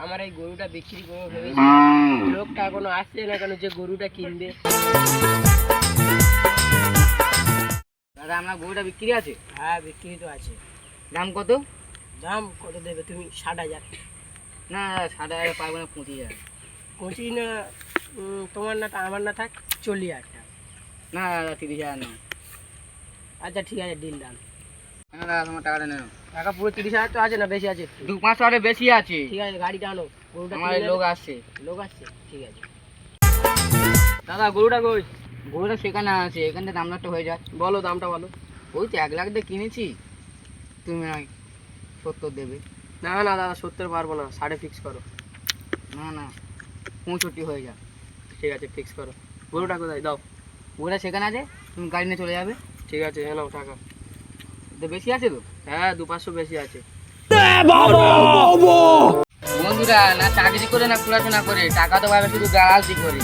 আমার এই গরুটা বিক্রি করবো ভেবেছি। লোকটা এখনো আসছে না কেন যে গরুটা কিনবে। দাদা আপনার গরুটা বিক্রি আছে? হ্যাঁ বিক্রি তো আছে। দাম কত? দাম কত দেবে তুমি? 60,000। না 60,000 পারবো না, 25,000। 25 না? তোমার না আমার না থাক 40,000 টাকা। না দাদা 30,000 না। আচ্ছা ঠিক আছে, ডিল ডান। না দাদা তোমার টাকাটা নেন। টাকা পুরো 30,000 তো আছে না বেশি আছে? 2-500 টাকা বেশি আছে। ঠিক আছে, গাড়িটা আনো। গরুটা আমার কিনে লোক নেবে? আসছে। লোক আসছে, ঠিক আছে। দাদা গরুটা কই? গরুটা সেখানে আছে, এখান থেকে দাম দরটা হয়ে যায়। বলো দামটা বলো। ওই তো 1 লাখ দিয়ে কিনেছি, তুমি নয় 70 দেবে। না না দাদা 70 পারবো না, 60 ফিক্স করো। না না 65 হয়ে যায়। ঠিক আছে ফিক্স করো। গরুটা কোথায় দাও? গরুটা সেখানে আছে, তুমি গাড়ি নিয়ে চলে যাবে। ঠিক আছে নাও টাকা। তো বেশি আছে তো? হ্যাঁ 200-500 বেশি আছে। বন্ধুরা না চাকরি করে না পড়াশোনা করে, টাকা তো পাবে শুধু দালালতি করে।